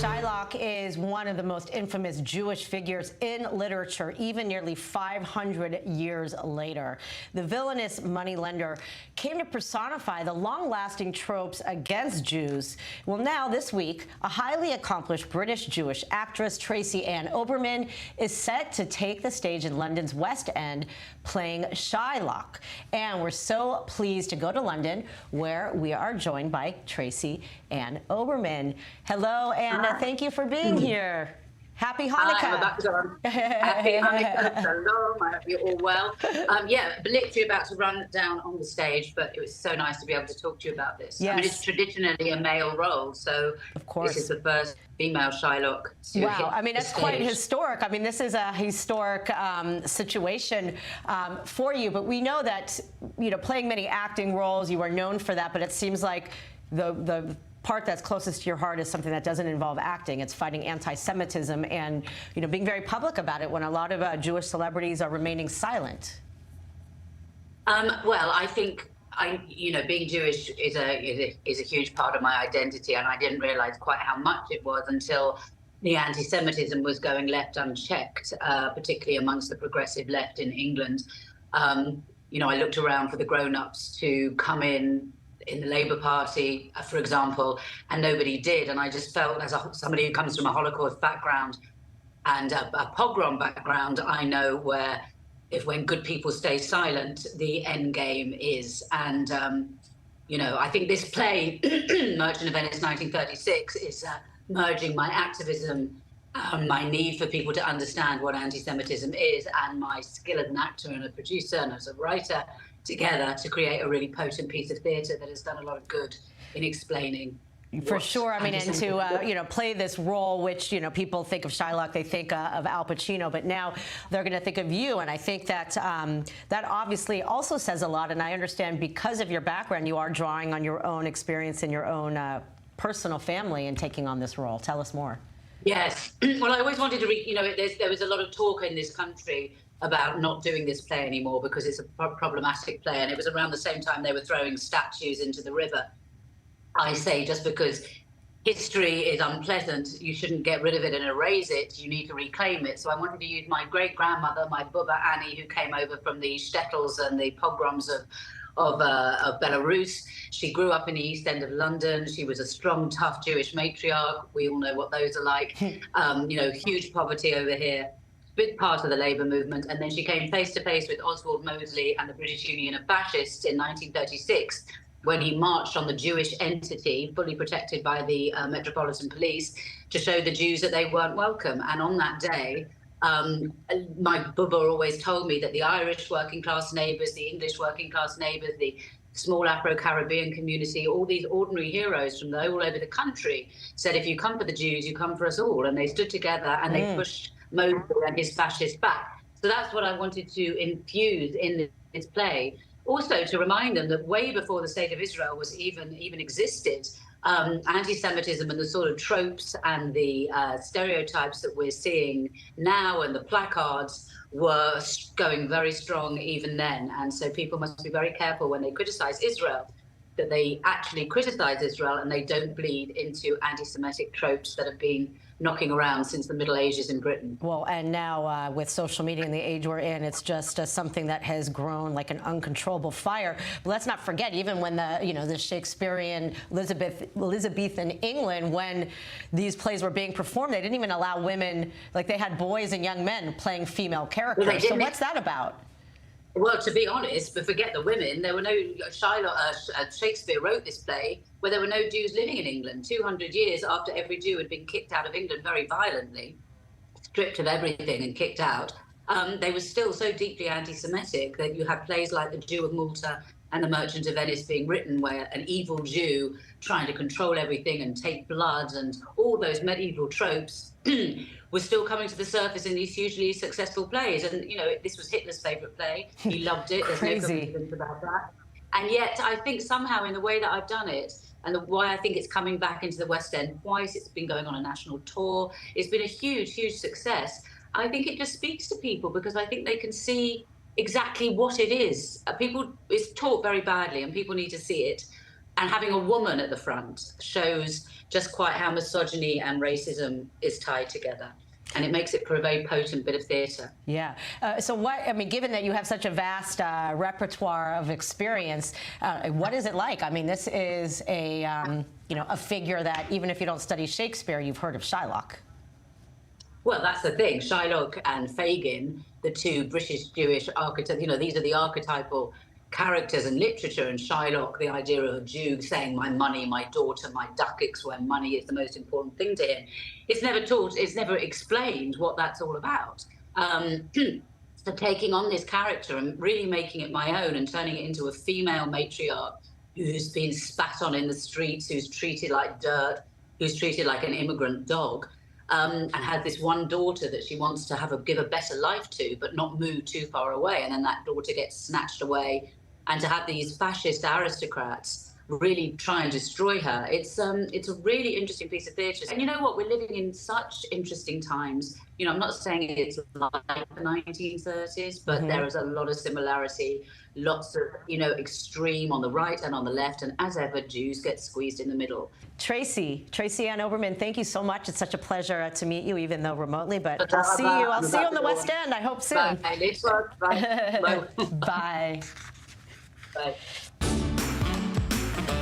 Shylock is one of the most infamous Jewish figures in literature, even nearly 500 years later. The villainous moneylender came to personify the long-lasting tropes against Jews. Well, now, this week, a highly accomplished British Jewish actress, Tracy-Ann Oberman, is set to take the stage in London's West End, playing Shylock. And we're so pleased to go to London, where we are joined by Tracy-Ann Oberman. Hello, and thank you for being here. Happy Hanukkah. Happy Hanukkah. Shalom. I hope you're all well. Yeah, literally about to run down on the stage, but it was so nice to be able to talk to you about this. Yes. I mean, it's traditionally a male role, so of course, this is the first female Shylock to hit I mean, that's the quite stage. historic. I mean, this is a historic situation for you, but we know that, you know, playing many acting roles, you are known for that, but it seems like the part that's closest to your heart is something that doesn't involve acting. It's fighting anti-Semitism and, you know, being very public about it when a lot of Jewish celebrities are remaining silent. Well, I think you know, being Jewish is a huge part of my identity, and I didn't realize quite how much it was until the anti-Semitism was going left unchecked, particularly amongst the progressive left in England. You know, I looked around for the grown-ups to come in the Labour Party, for example, and nobody did. And I just felt, as somebody who comes from a Holocaust background and a pogrom background, I know when good people stay silent, the end game is. And, you know, I think this play, Merchant of Venice 1936, is merging my activism, my need for people to understand what anti-Semitism is, and my skill as an actor and a producer and as a writer together to create a really potent piece of theatre that has done a lot of good in explaining. For sure. I mean, and to, you know, play this role, which, you know, people think of Shylock, they think of Al Pacino, but now they're going to think of you. And I think that that obviously also says a lot. And I understand because of your background, you are drawing on your own experience in your own personal family and taking on this role. Tell us more. Yes. Well, I always wanted to you know, there was a lot of talk in this country about not doing this play anymore because it's a problematic play, and it was around the same time they were throwing statues into the river. I say, just because history is unpleasant, you shouldn't get rid of it and erase it. You need to reclaim it. So I wanted to use my great-grandmother, my Bubba Annie, who came over from the shtetls and the pogroms of Belarus. She grew up in the East End of London. She was a strong, tough Jewish matriarch. We all know what those are like. You know, huge poverty over here. Big part of the labour movement, and then she came face to face with Oswald Mosley and the British Union of Fascists in 1936, when he marched on the Jewish entity, fully protected by the Metropolitan Police, to show the Jews that they weren't welcome. And on that day, my Bubba always told me that the Irish working class neighbours, the English working class neighbours, the small Afro-Caribbean community, all these ordinary heroes from all over the country said, if you come for the Jews, you come for us all. And they stood together and they pushed Mosley and his fascists back. So that's what I wanted to infuse in this play. Also to remind them that way before the State of Israel was even existed, anti-Semitism and the sort of tropes and the stereotypes that we're seeing now and the placards were going very strong even then. And so people must be very careful when they criticize Israel, that they actually criticize Israel and they don't bleed into anti-Semitic tropes that have been knocking around since the Middle Ages in Britain. Well, and now with social media and the age we're in, it's just something that has grown like an uncontrollable fire. But let's not forget, even when the Shakespearean Elizabethan England, when these plays were being performed, they didn't even allow women, like they had boys and young men playing female characters. Well, so what's that about? Well, to be honest, but forget the women, there were no, Shakespeare wrote this play where there were no Jews living in England. 200 years after every Jew had been kicked out of England very violently, stripped of everything and kicked out, they were still so deeply anti-Semitic that you have plays like The Jew of Malta and The Merchant of Venice being written, where an evil Jew trying to control everything and take blood and all those medieval tropes was still coming to the surface in these hugely successful plays. And, you know, this was Hitler's favourite play. He loved it. There's no coincidence about that. And yet I think somehow in the way that I've done it, and why I think it's coming back into the West End twice, it's been going on a national tour, it's been a huge, huge success. I think it just speaks to people because I think they can see exactly what it is. It's taught very badly and people need to see it. And having a woman at the front shows just quite how misogyny and racism is tied together. And it makes it for a very potent bit of theatre. Yeah. So what, I mean, given that you have such a vast repertoire of experience, what is it like? I mean, this is a, you know, a figure that even if you don't study Shakespeare, you've heard of Shylock. Well, that's the thing. Shylock and Fagin, the two British Jewish archetypes, you know, these are the archetypal characters in literature. And Shylock, the idea of a Jew saying, my money, my daughter, my ducats, where money is the most important thing to him. It's never taught, it's never explained what that's all about. So taking on this character and really making it my own and turning it into a female matriarch who's been spat on in the streets, who's treated like dirt, who's treated like an immigrant dog. And had this one daughter that she wants to give a better life to, but not move too far away. And then that daughter gets snatched away. And to have these fascist aristocrats really try and destroy her, it's a really interesting piece of theatre. And you know what? We're living in such interesting times. You know, I'm not saying it's like the 1930s, but there is a lot of similarity, lots of, you know, extreme on the right and on the left. And as ever, Jews get squeezed in the middle. Tracy-Ann Oberman, thank you so much. It's such a pleasure to meet you, even though remotely. But I'll see you on the West End. I hope soon. Bye. Bye. Bye.